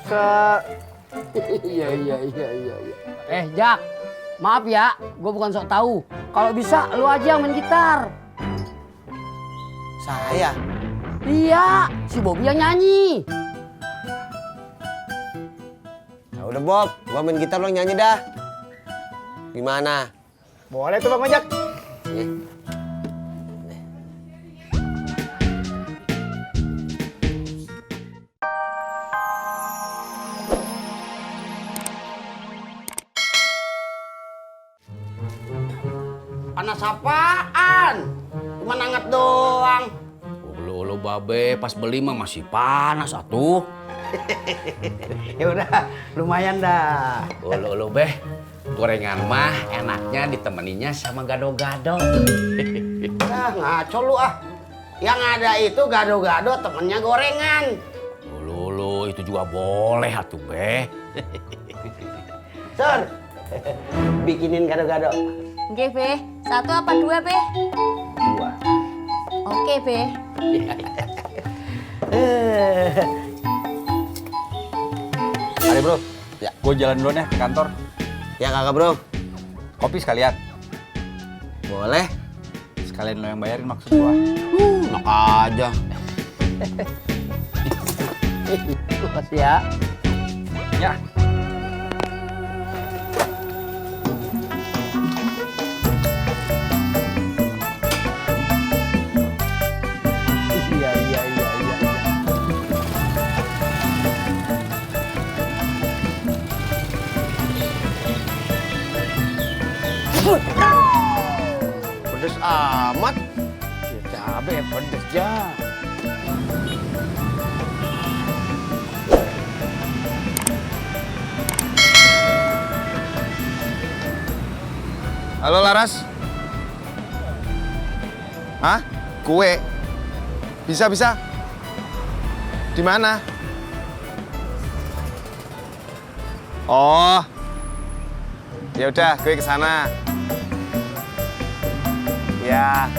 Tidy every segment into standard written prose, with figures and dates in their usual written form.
Kakak. Iya. Jak, maaf ya, gue bukan sok tahu. Kalau bisa, lu aja yang main gitar. Saya? Iya, si Bobby yang nyanyi. Ya udah Bob, gua main gitar, lo nyanyi dah. Gimana? Boleh tuh Bang Ojak. Panas apaan? Cuma hangat doang. Ulu babe pas beli mah masih panas atuh. Ya udah, lumayan dah. Ulu beh, gorengan mah enaknya ditemeninya sama gado-gado. Ah, ngaco lu ah. Yang ada itu gado-gado temennya gorengan. Ulu itu juga boleh atuh beh. Sur, bikinin gado-gado. Oke, Be. 1 apa 2, Be? 2. Oke, Be. Mari bro. Ya, gue jalan dulu nih ke kantor. Ya kakak bro. Kopi sekalian. Boleh. Sekalian lo yang bayarin maksud gua. Enak aja. Makasih ya. Ya. Iya. Pedes amat. Ya cabe pedes ya. Halo Laras. Hah? Kue? Bisa. Di mana? Oh. Ya udah, gue ke sana. Ya.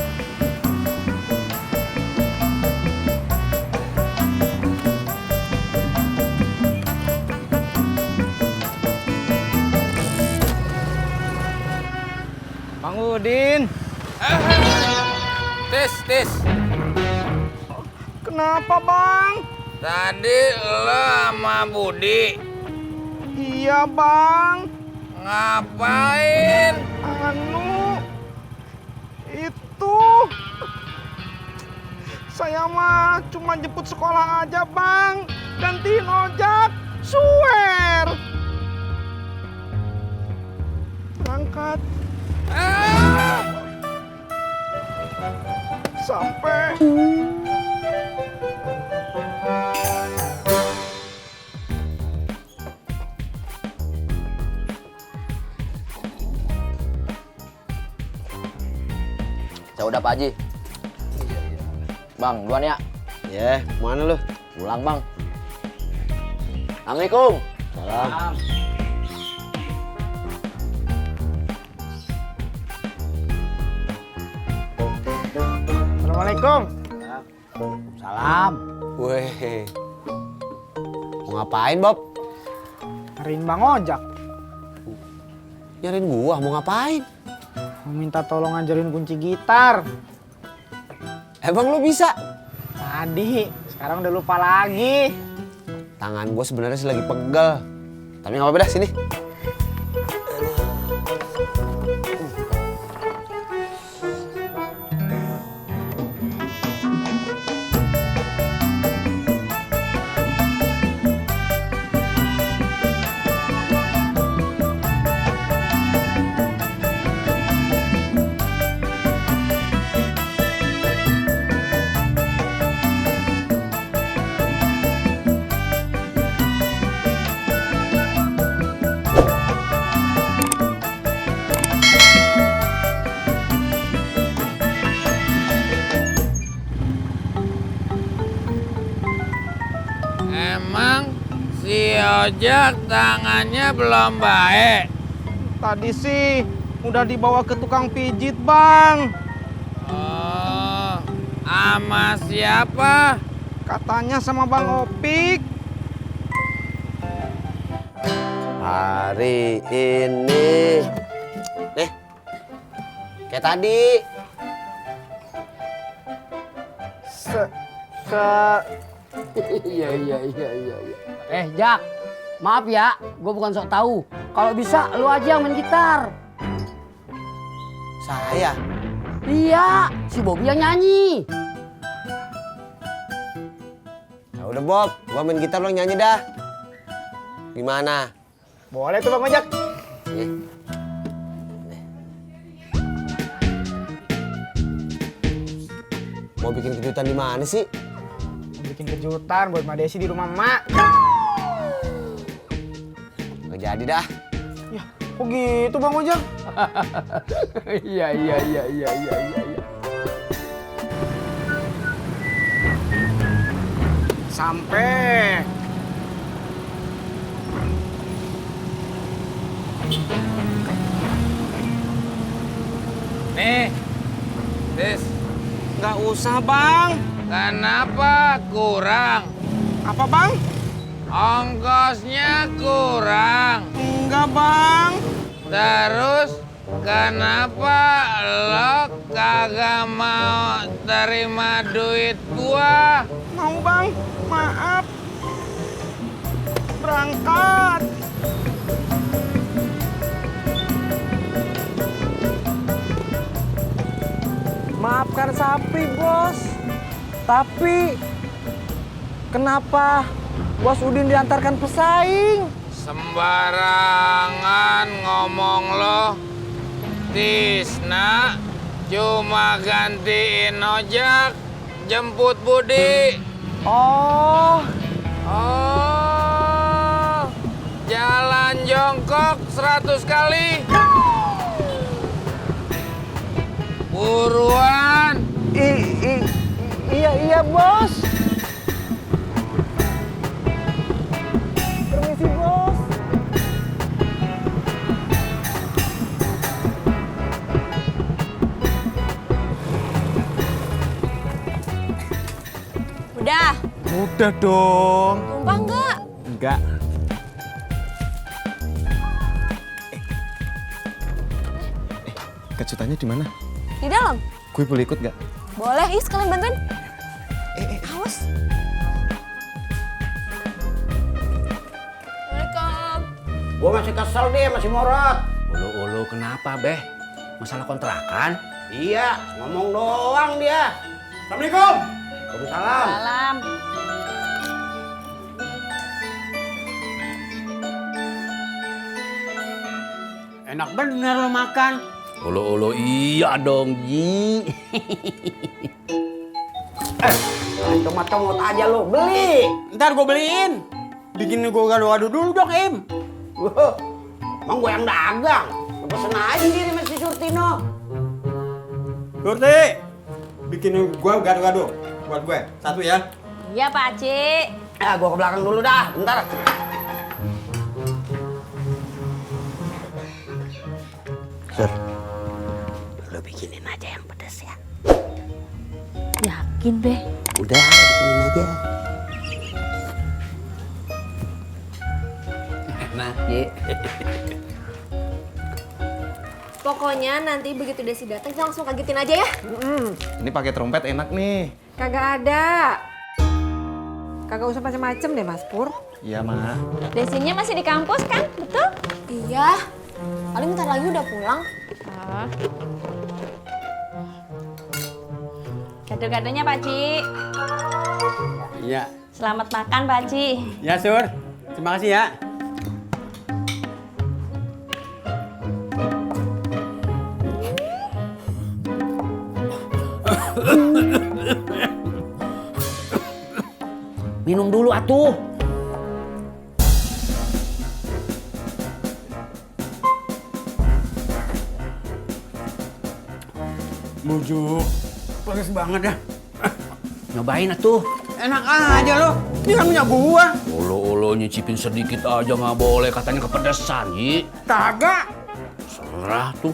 Bang Udin. Tis. Kenapa Bang? Tadi lo sama Budi Iya Bang. ngapain? Itu. Saya mah cuma jemput sekolah aja Bang. Gantiin ojek. Swear. Berangkat. Sampai. Ya udah Pak Haji. Bang, duluan ya. Ya, mana lu? Pulang Bang. Assalamualaikum. Salam. Assalamualaikum. Salam. Weh. Mau ngapain Bob? Nyariin Bang Ojak. Nyariin gua, mau ngapain? Mau minta tolong ngajarin kunci gitar. Emang lu bisa? Tadi, sekarang udah lupa lagi. Tangan gua sebenarnya sih lagi pegel. Tapi nggak apa-apa dah, sini. Emang si ojek tangannya belum baik? Tadi sih udah dibawa ke tukang pijit Bang. Oh, sama siapa? Katanya sama Bang Opik. Hari ini. Nih. Kayak tadi. Jak, maaf ya, gue bukan sok tahu. Kalau bisa, lu aja yang main gitar. Saya. Iya, si Bobby yang nyanyi. Ya udah Bob, gua main gitar lo nyanyi dah. Gimana? Boleh tuh Bang Ojak. Mau bikin kejutan di mana sih? Bikin kejutan buat Mbak Desi di rumah Mak. Nggak jadi dah. Ya, kok gitu Bang Ojak? Iya. Sampai. Nih, Tis, Nggak usah Bang. kenapa kurang? Apa Bang? Ongkosnya kurang. Enggak Bang. Terus kenapa lo kagak mau terima duit gua? Mau Bang, maaf. Berangkat. Maafkan sapi, Bos. Tapi kenapa Bos Udin diantarkan pesaing? Sembarangan ngomong lo. Tisna cuma gantiin ojek, jemput Budi. Oh, Oh, jalan jongkok 100 kali. Buruan. iya Bos. Permisi Bos. Udah, Udah dong. tumpah nggak? Enggak. Kejutannya di mana? Di dalam? Gue boleh ikut nggak? Boleh, Is, kalian bantuin. Awas. Assalamualaikum. Gue masih kesel deh, masih morot. Ulu kenapa, Beh? Masalah kontrakan? Iya, ngomong doang dia. Assalamualaikum. Waalaikumsalam. Salam. Enak bener lo makan. Ulu iya dong, Ji. Cuma comot aja lo, beli. Ntar gue beliin. Bikin gue gado-gado dulu dong, Im. Wah, emang gue yang dagang. Lo pesen aja sendiri sama si Surtino. Surti, bikin gue gado-gado buat gue. Satu ya. Iya, Pak Haji. Gue ke belakang dulu dah, bentar. Sur, lo bikinin aja yang pedas ya. Yakin, Be? Udah, bikinin aja. Enak, Ji. Pokoknya nanti begitu Desi datang kita langsung kagetin aja ya. Ini pakai trompet enak nih. Kagak ada. Kagak usah macam-macam deh Mas Pur. Iya, Mak. Desinya masih di kampus kan? Betul? Iya. Paling bentar lagi udah pulang. Gado-gadonya Pak Haji. Iya. Selamat makan Pak Haji. Ya, Sur. Terima kasih ya. Minum dulu atuh. Bujuk. Bagus banget dah. Nyobain atuh. Enak aja lo. Ini kan punya gua. Ulu nyicipin sedikit aja nggak boleh, katanya kepedesan, Ji. Kagak. Serah tuh.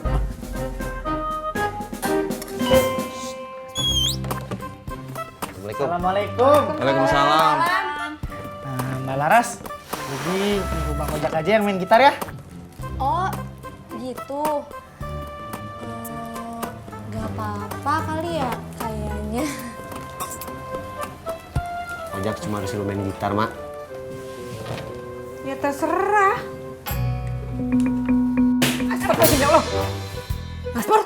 Assalamualaikum. Assalamualaikum. Waalaikumsalam. Mbak Laras, Jadi Bang Ojak aja yang main gitar ya? Oh, gitu. Gak apa-apa kali ya, kayaknya. Ojak cuma disuruh main gitar, Mak. Ya terserah. Astagfirullah lo. Mas Pur.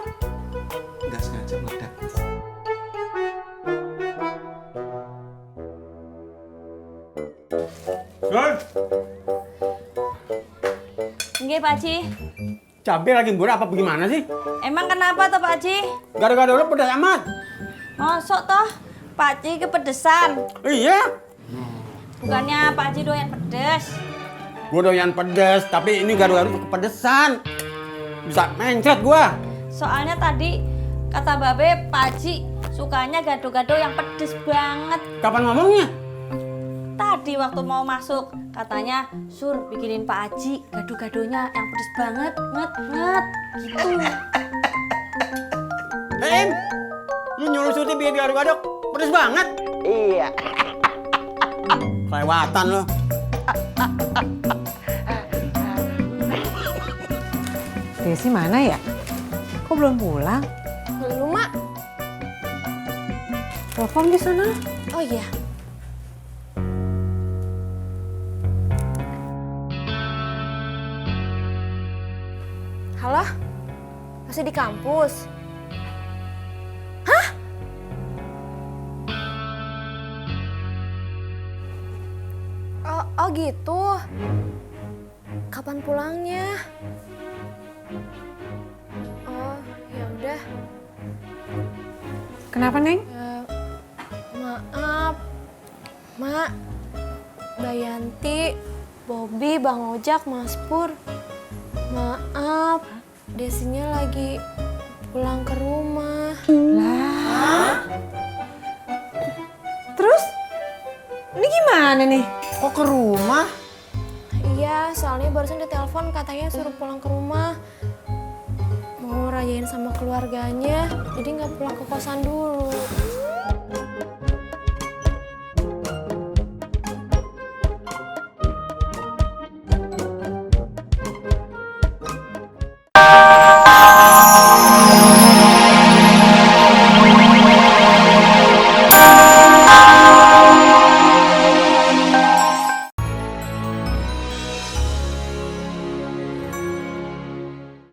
Nggak sengaja meledak. Sur, Nggih, Pak Haji. cabai lagi murah apa bagaimana sih? Emang kenapa toh, Pak Haji? Gara-gara lo pedas amat. Masuk toh, Pak Haji kepedesan. Iya, Bukannya Pak Haji doyan pedes. gue doyan pedas, tapi ini gara-gara kepedesan. Bisa mencret gua. Soalnya tadi kata Babe, Pak Haji sukanya gado-gado yang pedes banget. Kapan ngomongnya? Tadi waktu mau masuk, katanya Sur bikinin Pak Haji gado-gadonya yang pedes banget, nget gitu. Em, lu nyuruh Surti bikin gado-gado pedes banget. Iya. Kelewatan lo. Desi mana ya? Kok belum pulang? Belum, Mak. Telepon di sana. Oh iya. Halo? Masih di kampus? Hah? Oh gitu. Kapan pulangnya? Oh, ya udah. Kenapa, Neng? Maaf. Mak, Mbak Yanti, Bobby, Bang Ojak, Mas Pur. Maaf, Desinya lagi pulang ke rumah. Terus? Ini gimana nih? Kok ke rumah? Iya, soalnya barusan ditelepon katanya suruh pulang ke rumah. Mau rayain sama keluarganya, jadi nggak pulang ke kosan dulu.